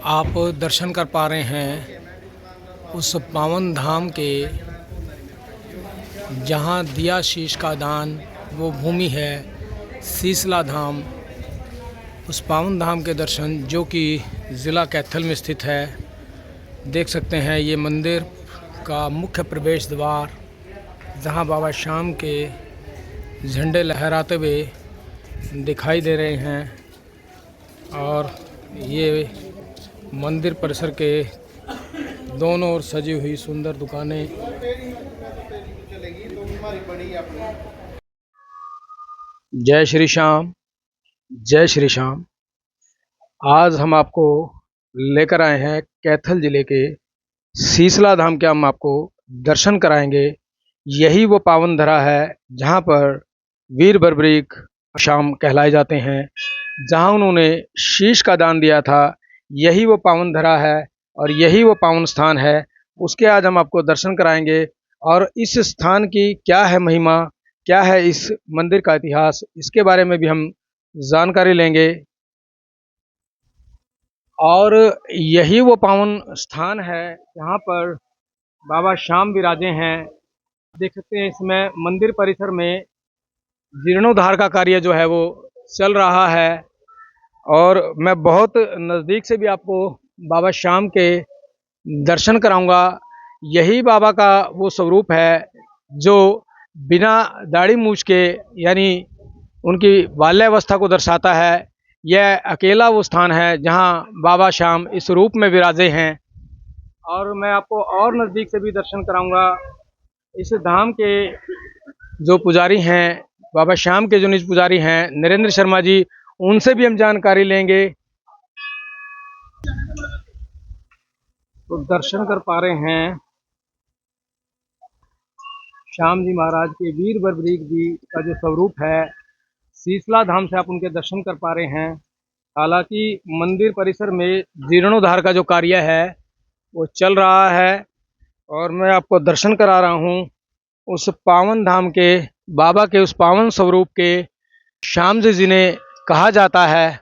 आप दर्शन कर पा रहे हैं उस पावन धाम के, जहां दिया शीश का दान, वो भूमि है शीसला धाम। उस पावन धाम के दर्शन जो कि ज़िला कैथल में स्थित है। देख सकते हैं ये मंदिर का मुख्य प्रवेश द्वार, जहां बाबा श्याम के झंडे लहराते हुए दिखाई दे रहे हैं। और ये मंदिर परिसर के दोनों ओर सजी हुई सुंदर दुकानें। जय श्री श्याम, जय श्री श्याम। आज हम आपको लेकर आए हैं कैथल जिले के शीसला धाम के। हम आपको दर्शन कराएंगे। यही वो पावन धरा है जहां पर वीर बर्बरीक श्याम कहलाए जाते हैं, जहां उन्होंने शीश का दान दिया था। यही वो पावन धरा है और यही वो पावन स्थान है। उसके आज हम आपको दर्शन कराएंगे और इस स्थान की क्या है महिमा, क्या है इस मंदिर का इतिहास, इसके बारे में भी हम जानकारी लेंगे। और यही वो पावन स्थान है जहाँ पर बाबा श्याम विराजे हैं। देख सकते हैं इसमें मंदिर परिसर में जीर्णोद्धार का कार्य जो है वो चल रहा है। और मैं बहुत नज़दीक से भी आपको बाबा श्याम के दर्शन कराऊंगा। यही बाबा का वो स्वरूप है जो बिना दाढ़ी मूछ के, यानी उनकी बाल्यावस्था को दर्शाता है। यह अकेला वो स्थान है जहां बाबा श्याम इस रूप में विराजे हैं। और मैं आपको और नज़दीक से भी दर्शन कराऊंगा। इस धाम के जो पुजारी हैं, बाबा श्याम के जो निज पुजारी हैं नरेंद्र शर्मा जी, उनसे भी हम जानकारी लेंगे। तो दर्शन कर पा रहे हैं श्याम जी महाराज के, वीर बर्बरीक जी का जो स्वरूप है। शीसला धाम से आप उनके दर्शन कर पा रहे हैं। हालांकि मंदिर परिसर में जीर्णोद्धार का जो कार्य है वो चल रहा है। और मैं आपको दर्शन करा रहा हूँ उस पावन धाम के, बाबा के उस पावन स्वरूप के। श्याम जी जिन्हें कहा जाता है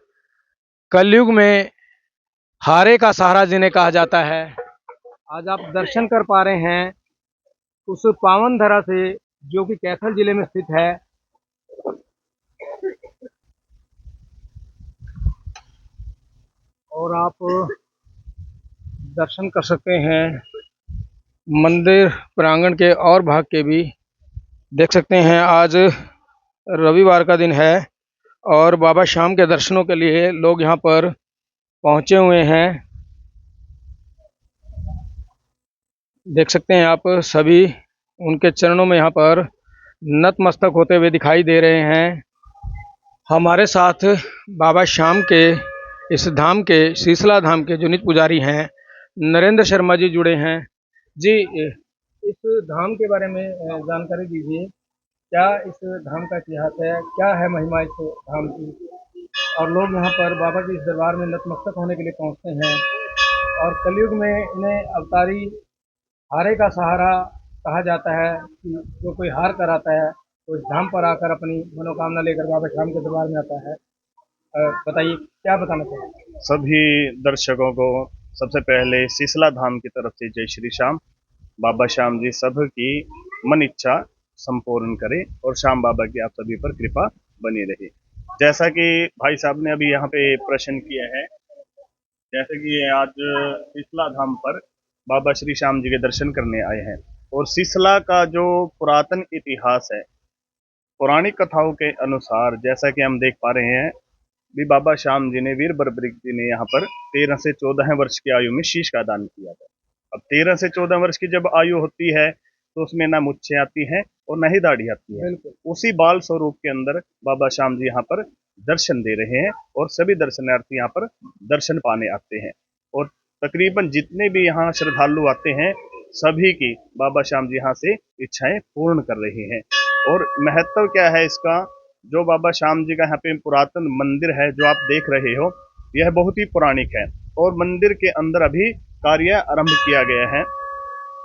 कलयुग में हारे का सहारा जिन्हें कहा जाता है। आज आप दर्शन कर पा रहे हैं उस पावन धरा से जो कि कैथल जिले में स्थित है। और आप दर्शन कर सकते हैं मंदिर प्रांगण के और भाग के भी। देख सकते हैं आज रविवार का दिन है और बाबा श्याम के दर्शनों के लिए लोग यहाँ पर पहुँचे हुए हैं। देख सकते हैं आप सभी उनके चरणों में यहाँ पर नतमस्तक होते हुए दिखाई दे रहे हैं। हमारे साथ बाबा श्याम के इस धाम के, शीसला धाम के जो निज पुजारी हैं नरेंद्र शर्मा जी जुड़े हैं। जी, इस धाम के बारे में जानकारी दीजिए। क्या इस धाम का इतिहास है, क्या है महिमा इस धाम की? और लोग यहाँ पर बाबा के इस दरबार में नतमस्तक होने के लिए पहुँचते हैं। और कलयुग में इन्हें अवतारी हारे का सहारा कहा जाता है कि जो कोई हार कर आता है तो इस धाम पर आकर अपनी मनोकामना लेकर बाबा श्याम के दरबार में आता है। बताइए क्या बताना चाहिए सभी दर्शकों को। सबसे पहले शीसला धाम की तरफ से जय श्री श्याम। बाबा श्याम जी सब की मन इच्छा संपूर्ण करे और श्याम बाबा की आप सभी पर कृपा बनी रहे। जैसा कि भाई साहब ने अभी यहाँ पे प्रश्न किया है, जैसे कि आज शीसला धाम पर बाबा श्री श्याम जी के दर्शन करने आए हैं। और शीसला का जो पुरातन इतिहास है, पौराणिक कथाओं के अनुसार, जैसा कि हम देख पा रहे हैं, भी बाबा श्याम जी ने, वीर बर्बरीक जी ने यहाँ पर 13 से 14 वर्ष की आयु में शीश का दान किया था। अब 13 से 14 वर्ष की जब आयु होती है तो उसमें ना मुच्छें आती हैं और ना ही दाढ़ी आती है। उसी बाल स्वरूप के अंदर बाबा श्याम जी यहाँ पर दर्शन दे रहे हैं और सभी दर्शनार्थी यहाँ पर दर्शन पाने आते हैं। और तकरीबन जितने भी यहाँ श्रद्धालु आते हैं सभी की बाबा श्याम जी यहाँ से इच्छाएं पूर्ण कर रहे हैं। और महत्व क्या है इसका, जो बाबा श्याम जी का यहाँ पे पुरातन मंदिर है जो आप देख रहे हो, यह बहुत ही पौराणिक है। और मंदिर के अंदर अभी कार्य आरंभ किया गया है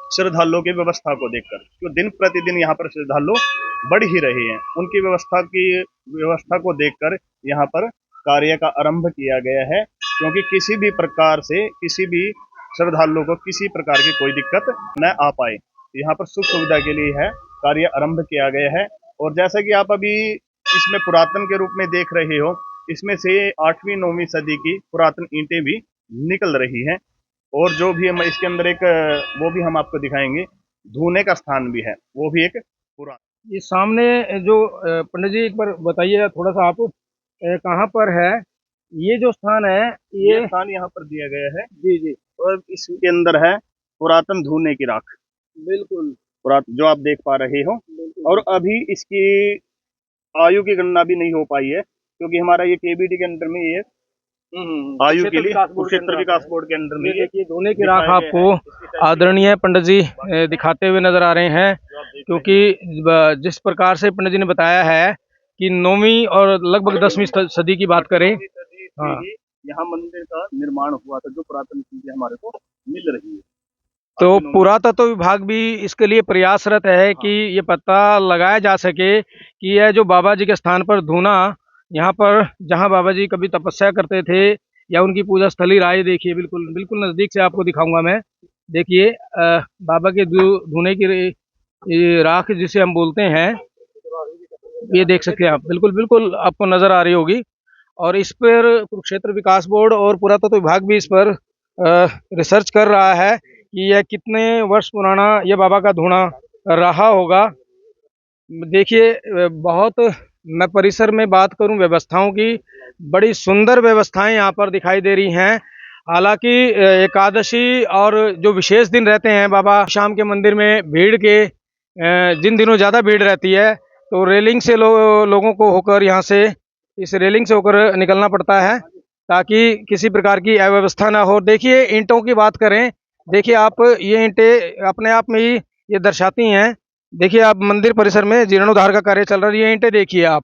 श्रद्धालुओं की व्यवस्था को देखकर, जो दिन प्रतिदिन यहाँ पर श्रद्धालु बढ़ ही रहे हैं। उनकी व्यवस्था को देखकर यहाँ पर कार्य का आरंभ किया गया है। क्योंकि किसी भी प्रकार से किसी भी श्रद्धालु को किसी प्रकार की कोई दिक्कत न आ पाए। यहाँ पर सुख सुविधा के लिए है कार्य आरंभ किया गया है। और जैसा कि आप अभी इसमें पुरातन के रूप में देख रहे हो, इसमें से 8वीं 9वीं सदी की पुरातन ईंटें भी निकल रही हैं। और जो भी हम इसके अंदर एक वो भी हम आपको दिखाएंगे, धोने का स्थान भी है, वो भी एक पुराना। ये सामने जो पंडित जी एक बार बताइए थोड़ा सा आप कहाँ पर है ये जो स्थान है? ये स्थान यहाँ पर दिया गया है जी जी और इसके अंदर है पुरातन धूने की राख, बिल्कुल पुरातन जो आप देख पा रहे हो। बिल्कुल। और अभी इसकी आयु की गणना भी नहीं हो पाई है, क्योंकि हमारा ये केबीडी के अंदर में ये आयु के लिए कुरुक्षेत्र विकास बोर्ड के अंदर में ये ये देखिए धोने की राख दिखाया गया है। आपको आदरणीय पंडित जी दिखाते हुए नजर आ रहे हैं, क्योंकि जिस प्रकार से पंडित जी ने बताया है कि 9वीं और लगभग 10वीं सदी की बात करें, हाँ, यहाँ मंदिर का निर्माण हुआ था, जो पुरातन चीजें हमारे को मिल रही है। तो पुरातत्व विभाग भी इसके लिए प्रयासरत है कि ये पता लगाया जा सके कि यह जो बाबा जी के स्थान पर धूना, यहाँ पर जहाँ बाबा जी कभी तपस्या करते थे या उनकी पूजा स्थली रहा है, देखिए बिल्कुल बिल्कुल नज़दीक से आपको दिखाऊंगा मैं। देखिए बाबा के धूने की ये राख जिसे हम बोलते हैं, ये देख सकते हैं आप, बिल्कुल बिल्कुल आपको नज़र आ रही होगी। और इस पर कुरुक्षेत्र विकास बोर्ड और पुरातत्व विभाग भी इस पर रिसर्च कर रहा है कि यह कितने वर्ष पुराना ये बाबा का धूना रहा होगा। देखिए बहुत, मैं परिसर में बात करूं व्यवस्थाओं की, बड़ी सुंदर व्यवस्थाएं यहाँ पर दिखाई दे रही हैं। हालांकि एकादशी और जो विशेष दिन रहते हैं बाबा शाम के मंदिर में भीड़ के जिन दिनों ज़्यादा भीड़ रहती है तो रेलिंग से लोगों को होकर यहाँ से, इस रेलिंग से होकर निकलना पड़ता है ताकि किसी प्रकार की अव्यवस्था ना हो। देखिए ईंटों की बात करें, देखिए आप, ये ईंटें अपने आप में ही ये दर्शाती हैं। देखिए आप मंदिर परिसर में जीर्णोद्धार का कार्य चल रहा है, ये ईंटें देखिए आप,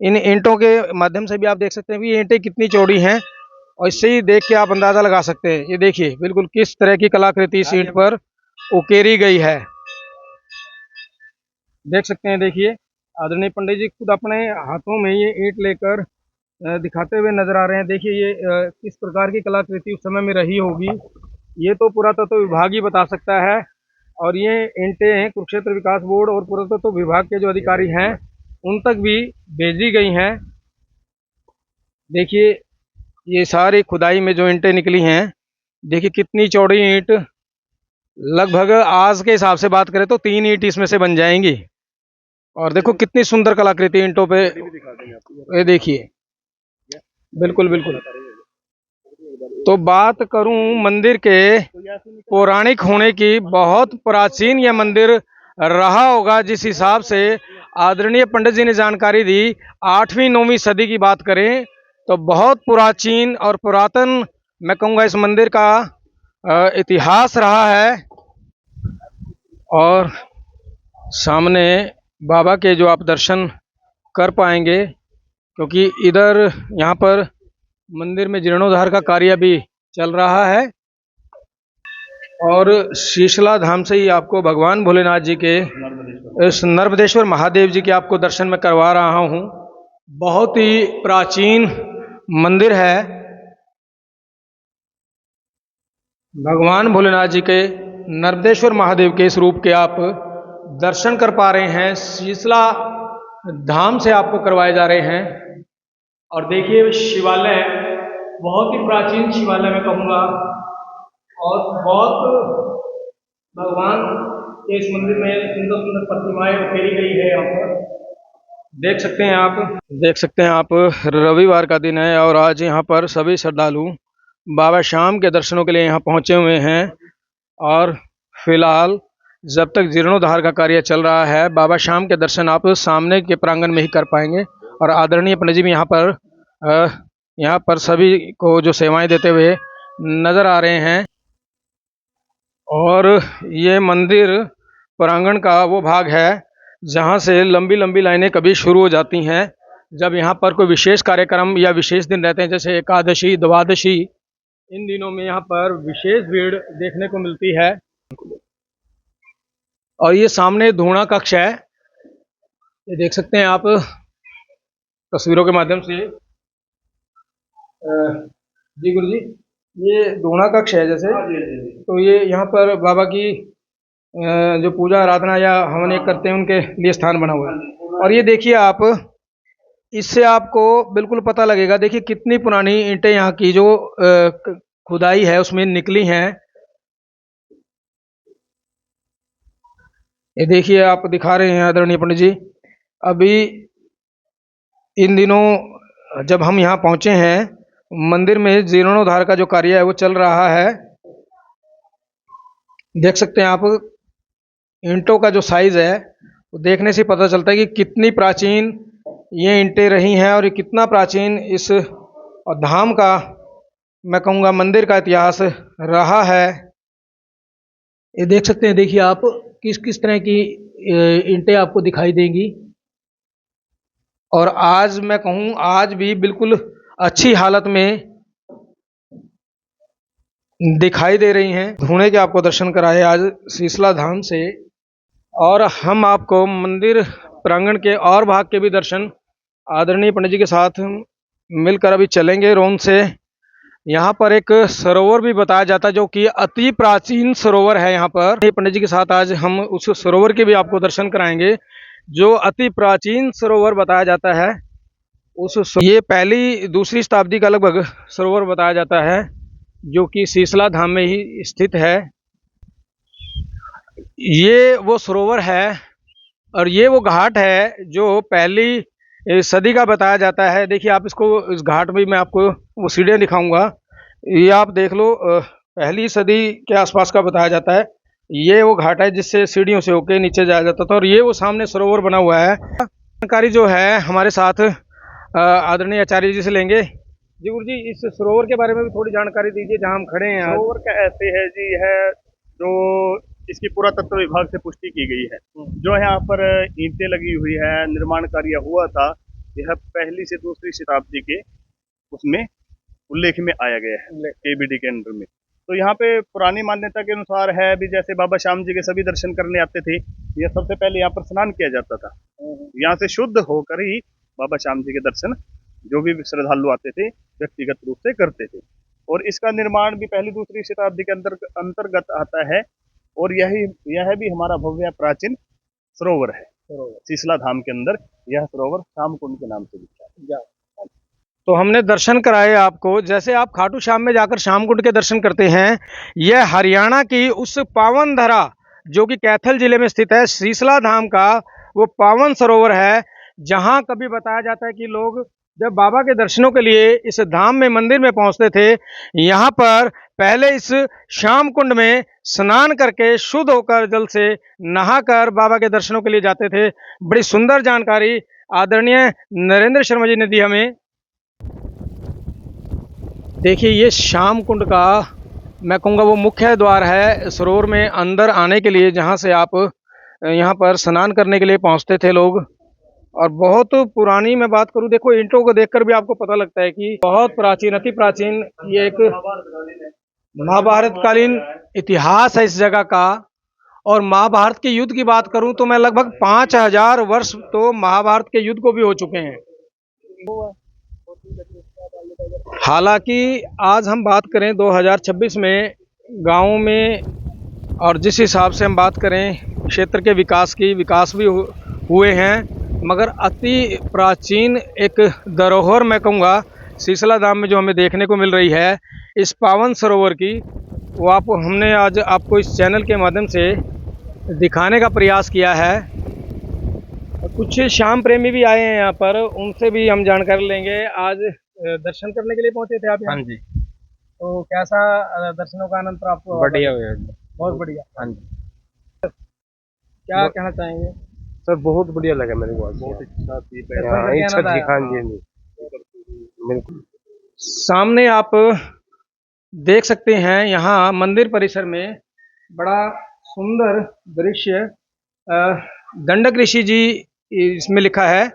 इन ईंटों के माध्यम से भी आप देख सकते हैं कि ये ईंटें कितनी चौड़ी हैं, और इससे ही देख के आप अंदाजा लगा सकते हैं। ये देखिए बिल्कुल किस तरह की कलाकृति इस ईंट पर उकेरी गई है, देख सकते हैं। देखिए आदरणीय पंडित जी खुद अपने हाथों में ये ईंट लेकर दिखाते हुए नजर आ रहे हैं। देखिए ये किस प्रकार की कलाकृति उस समय में रही होगी, ये तो पुरातत्व विभाग ही बता सकता है। और ये ईंटें कुरुक्षेत्र विकास बोर्ड और पुरातत्व विभाग के जो अधिकारी हैं उन तक भी भेजी गई हैं। देखिए ये सारी खुदाई में जो ईंटें निकली हैं, देखिए कितनी चौड़ी ईंट, लगभग आज के हिसाब से बात करें तो 3 ईंट इसमें से बन जाएंगी। और देखो कितनी सुंदर कलाकृति ईंटों पे, ये देखिए बिल्कुल बिल्कुल। तो बात करूं मंदिर के पौराणिक होने की, बहुत प्राचीन यह मंदिर रहा होगा जिस हिसाब से आदरणीय पंडित जी ने जानकारी दी। 8वीं 9वीं सदी की बात करें तो बहुत प्राचीन और पुरातन मैं कहूँगा इस मंदिर का इतिहास रहा है। और सामने बाबा के जो आप दर्शन कर पाएंगे, क्योंकि इधर यहाँ पर मंदिर में जीर्णोद्धार का कार्य भी चल रहा है। और शीशला धाम से ही आपको भगवान भोलेनाथ जी के, इस नर्मदेश्वर महादेव जी के आपको दर्शन में करवा रहा हूँ। बहुत ही प्राचीन मंदिर है, भगवान भोलेनाथ जी के नर्मदेश्वर महादेव के इस रूप के आप दर्शन कर पा रहे हैं, शीशला धाम से आपको करवाए जा रहे हैं। और देखिए शिवालय, बहुत ही प्राचीन शिवालय मैं कहूँगा, और बहुत भगवान के इस मंदिर में सुंदर सुंदर प्रतिमाएं उकेरी गई है। यहाँ पर देख सकते हैं आप, देख सकते हैं आप, रविवार का दिन है और आज यहाँ पर सभी श्रद्धालु बाबा शाम के दर्शनों के लिए यहाँ पहुँचे हुए हैं। और फिलहाल जब तक जीर्णोद्धार का कार्य चल रहा है, बाबा शाम के दर्शन आप सामने के प्रांगण में ही कर पाएंगे। और आदरणीय पंडित जी भी यहाँ पर सभी को जो सेवाएं देते हुए नजर आ रहे हैं। और ये मंदिर प्रांगण का वो भाग है जहाँ से लंबी लंबी लाइनें कभी शुरू हो जाती हैं जब यहाँ पर कोई विशेष कार्यक्रम या विशेष दिन रहते हैं, जैसे एकादशी, द्वादशी, इन दिनों में यहाँ पर विशेष भीड़ देखने को मिलती है। और ये सामने धूणा कक्ष है, ये देख सकते हैं आप तस्वीरों के माध्यम से। जी गुरु जी, ये दोना कक्ष है जैसे, तो ये यहाँ पर बाबा की जो पूजा आराधना या हवन एक करते हैं उनके लिए स्थान बना हुआ है। और ये देखिए आप, इससे आपको बिल्कुल पता लगेगा। देखिए कितनी पुरानी ईंटें यहाँ की जो खुदाई है उसमें निकली हैं। ये देखिए आप दिखा रहे हैं आदरणीय पंडित जी। अभी इन दिनों जब हम यहाँ पहुंचे हैं, मंदिर में जीर्णोद्धार का जो कार्य है वो चल रहा है। देख सकते हैं आप ईंटों का जो साइज है वो देखने से पता चलता है कि कितनी प्राचीन ये ईंटें रही हैं और ये कितना प्राचीन इस धाम का, मैं कहूँगा मंदिर का इतिहास रहा है। ये देख सकते हैं, देखिए आप किस किस तरह की ईंटें आपको दिखाई देंगी। और आज मैं कहूँ आज भी बिल्कुल अच्छी हालत में दिखाई दे रही हैं। धूणे के आपको दर्शन कराए आज शीशला धाम से, और हम आपको मंदिर प्रांगण के और भाग के भी दर्शन आदरणीय पंडित जी के साथ मिलकर अभी चलेंगे रोम से। यहाँ पर एक सरोवर भी बताया जाता है जो कि अति प्राचीन सरोवर है। यहाँ पर पंडित जी के साथ आज हम उस सरोवर के भी आपको दर्शन कराएंगे जो अति प्राचीन सरोवर बताया जाता है। ये पहली दूसरी शताब्दी का लगभग सरोवर बताया जाता है जो कि शीशला धाम में ही स्थित है। ये वो सरोवर है और ये वो घाट है जो पहली सदी का बताया जाता है। देखिए आप इसको, इस घाट में मैं आपको वो सीढ़ियाँ दिखाऊंगा, ये आप देख लो, पहली सदी के आसपास का बताया जाता है। ये वो घाट है जिससे सीढ़ियों से होके नीचे जाया जाता था, और ये वो सामने सरोवर बना हुआ है। जानकारी जो है हमारे साथ आदरणीय आचार्य जी से लेंगे। जी गुरु जी, इस सरोवर के बारे में भी थोड़ी जानकारी दीजिए जहाँ हम खड़े हैं आज। सरोवर का ऐसे है जी, है जो इसकी पुरातत्व विभाग से पुष्टि की गई है। जो यहाँ पर ईंटें लगी हुई है, निर्माण कार्य हुआ था, यह पहली से दूसरी शताब्दी के उसमें उल्लेख में आया गया है केबीडी के अंडर में। तो यहाँ पे पुरानी मान्यता के अनुसार है भी, जैसे बाबा श्याम जी के सभी दर्शन करने आते थे, यह सबसे पहले यहाँ पर स्नान किया जाता था। यहाँ से शुद्ध होकर ही बाबा श्याम जी के दर्शन जो भी श्रद्धालु आते थे व्यक्तिगत रूप से करते थे। और इसका निर्माण भी पहली दूसरी शताब्दी के अंतर्गत आता है। और यह भी हमारा भव्य प्राचीन सरोवर है। शीशला धाम के अंदर यह सरोवर श्याम कुंड के नाम से विख्यात है। तो हमने दर्शन कराए आपको। जैसे आप खाटू श्याम में जाकर श्याम कुंड के दर्शन करते हैं, यह हरियाणा की उस पावन धरा जो कि कैथल जिले में स्थित है, शीशला धाम का वो पावन सरोवर है जहां कभी बताया जाता है कि लोग जब बाबा के दर्शनों के लिए इस धाम में मंदिर में पहुंचते थे, यहाँ पर पहले इस श्याम कुंड में स्नान करके शुद्ध होकर जल से नहाकर बाबा के दर्शनों के लिए जाते थे। बड़ी सुंदर जानकारी आदरणीय नरेंद्र शर्मा जी ने दी हमें। देखिए ये श्याम कुंड का, मैं कहूँगा वो मुख्य द्वार है सरोवर में अंदर आने के लिए, जहाँ से आप यहाँ पर स्नान करने के लिए पहुँचते थे लोग। और बहुत पुरानी मैं बात करूँ, देखो ईंटों को देखकर भी आपको पता लगता है कि बहुत प्राचीन, अति प्राचीन ये एक महाभारत कालीन इतिहास है इस जगह का। और महाभारत के युद्ध की बात करूं तो मैं लगभग 5000 वर्ष तो महाभारत के युद्ध को भी हो चुके हैं। हालांकि आज हम बात करें 2026 में गाँव में, और जिस हिसाब से हम बात करें क्षेत्र के विकास की, विकास भी हुए हैं, मगर अति प्राचीन एक धरोहर मैं कहूँगा शीशला धाम में जो हमें देखने को मिल रही है इस पावन सरोवर की, वो हमने आज आपको इस चैनल के माध्यम से दिखाने का प्रयास किया है। कुछ श्याम प्रेमी भी आए हैं यहाँ पर, उनसे भी हम जानकारी लेंगे। आज दर्शन करने के लिए पहुंचे थे आप यहाँ? हाँ जी। तो कैसा दर्शनों का आनंद प्राप्त हुआ? बढ़िया हुआ, बहुत बढ़िया। हाँ जी। क्या कहना चाहेंगे सर? बहुत बढ़िया लगा मेरे को, बहुत इच्छा थी, इच्छा थी। हाँ जी, बिल्कुल। सामने आप देख सकते हैं यहाँ मंदिर परिसर में बड़ा सुंदर दृश्य। दंडक ऋषि जी इसमें लिखा है,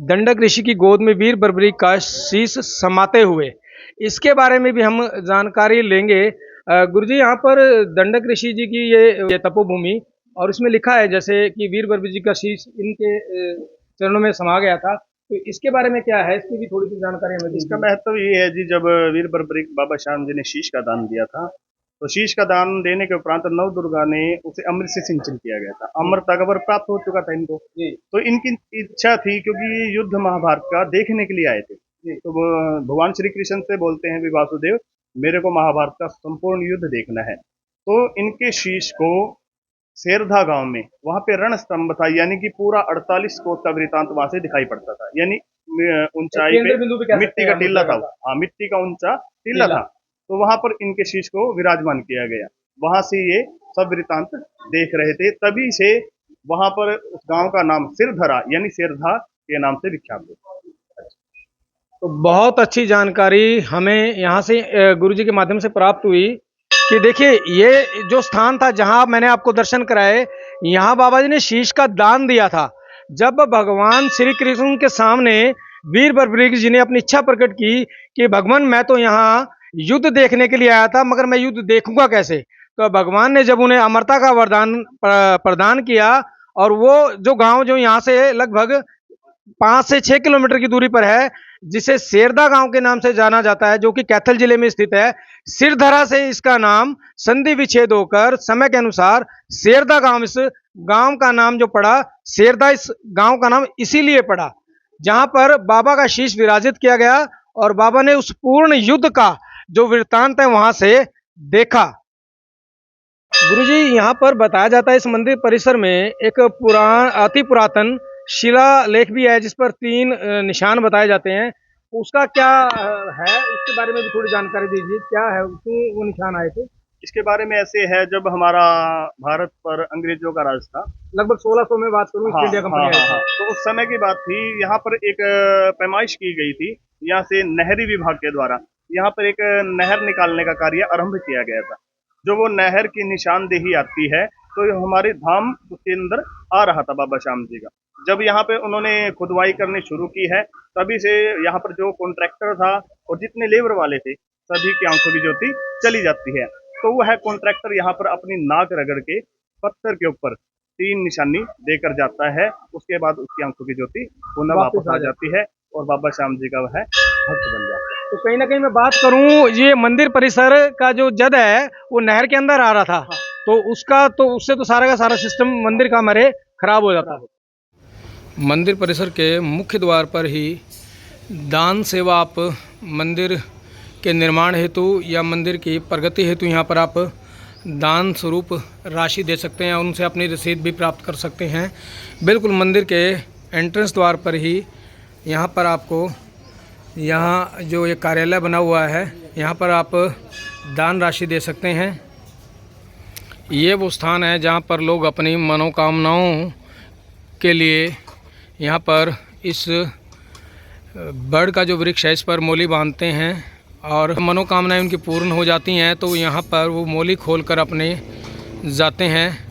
दंडक ऋषि की गोद में वीर बर्बरी का शीश समाते हुए। इसके बारे में भी हम जानकारी लेंगे। गुरुजी, यहाँ पर दंडक ऋषि जी की ये तपोभूमि, और इसमें लिखा है जैसे कि वीर बर्बरी जी का शीश इनके चरणों में समा गया था। तो इसके बारे में क्या है, इसकी भी थोड़ी सी जानकारी हमें इसका दीजिए। महत्व ये है जी, जब वीर बर्बरीक बाबा श्याम जी ने शीश का दान दिया था, तो शीश का दान देने के उपरांत नव दुर्गा ने उसे अमृत से सिंचन किया गया था। अमृत अकबर प्राप्त हो चुका था इनको, जी तो इनकी इच्छा थी, क्योंकि ये युद्ध महाभारत का देखने के लिए आए थे। जी तो वो भगवान श्री कृष्ण से बोलते हैं भी, वासुदेव मेरे को महाभारत का संपूर्ण युद्ध देखना है। तो इनके शीश को शेरधा गांव में, वहां पे रण स्तंभ था, यानी कि पूरा 48 कोस का वृतांत वहां से दिखाई पड़ता था। यानी ऊंचाई केंद्र पे बिंदु पे कह सकते मिट्टी हैं का हम उस टीला था, जगह का। हाँ मिट्टी का ऊंचा टीला टीला। था। तो वहां पर इनके शीश को विराजमान किया गया। वहां से ये सब वृतांत देख रहे थे, तभी से वहां पर उस गांव का नाम सिरधरा यानी शेरधा के नाम से विख्यात है। तो बहुत अच्छी जानकारी हमें यहाँ से गुरुजी के माध्यम से प्राप्त हुई कि देखिए ये जो स्थान था जहाँ मैंने आपको दर्शन कराए, यहाँ बाबा जी ने शीश का दान दिया था। जब भगवान श्री कृष्ण के सामने वीर बर्बरीक जी ने अपनी इच्छा प्रकट की कि भगवान मैं तो यहाँ युद्ध देखने के लिए आया था, मगर मैं युद्ध देखूंगा कैसे। तो भगवान ने जब उन्हें अमरता का वरदान प्रदान किया, और वो जो गांव जो यहाँ से लगभग 5 से 6 किलोमीटर की दूरी पर है, जिसे शेरदा गांव के नाम से जाना जाता है, जो कि कैथल जिले में स्थित है। सिरधरा से इसका नाम संधि विच्छेद होकर समय के अनुसार शेरदा गांव, इस गांव का नाम जो पड़ा शेरदा, इस गांव का नाम इसीलिए पड़ा जहां पर बाबा का शीश विराजित किया गया और बाबा ने उस पूर्ण युद्ध का जो वृत्तांत है वहां से देखा। गुरुजी, यहाँ पर बताया जाता है इस मंदिर परिसर में एक अति पुरातन शिलालेख भी है, जिस पर 3 निशान बताए जाते हैं। उसका क्या है, उसके बारे में भी थोड़ी जानकारी दीजिए। क्या है, क्यों वो निशान आए थे? इसके बारे में ऐसे है, जब हमारा भारत पर अंग्रेजों का राज था, लगभग 1600 में बात करूँ, ईस्ट हाँ इंडिया हाँ कंपनी आई हाँ, थी। तो उस समय की बात थी। यहाँ पर एक पैमाइश की गई थी, यहाँ से नहरी विभाग के द्वारा यहाँ पर एक नहर निकालने का कार्य आरंभ किया गया था। जो वो नहर की निशानदेही आती है, तो ये हमारे धाम उसके अंदर आ रहा था बाबा श्याम जी का। जब यहाँ पे उन्होंने खुदवाई करनी शुरू की है, तभी से यहाँ पर जो कॉन्ट्रैक्टर था और जितने लेबर वाले थे, सभी की आंखों की ज्योति चली जाती है। तो वह कॉन्ट्रैक्टर यहाँ पर अपनी नाक रगड़ के पत्थर के ऊपर 3 निशानी देकर जाता है। उसके बाद उसकी आंखों की ज्योति पुनः वापस आ जाती है और बाबा श्याम जी का वह भक्त बन जाता है। तो कहीं ना कहीं मैं बात करूं, ये मंदिर परिसर का जो जद है वो नहर के अंदर आ रहा था, तो उसका तो उससे तो सारा का सारा सिस्टम मंदिर का हमारे खराब हो जाता। मंदिर परिसर के मुख्य द्वार पर ही दान सेवा आप मंदिर के निर्माण हेतु या मंदिर की प्रगति हेतु यहाँ पर आप दान स्वरूप राशि दे सकते हैं और उनसे अपनी रसीद भी प्राप्त कर सकते हैं। बिल्कुल मंदिर के एंट्रेंस द्वार पर ही यहाँ पर आपको, यहाँ जो ये कार्यालय बना हुआ है, यहाँ पर आप दान राशि दे सकते हैं। ये वो स्थान है जहाँ पर लोग अपनी मनोकामनाओं के लिए यहाँ पर इस बड़ का जो वृक्ष है इस पर मोली बांधते हैं और मनोकामनाएं उनकी पूर्ण हो जाती हैं, तो यहाँ पर वो मोली खोलकर अपने जाते हैं।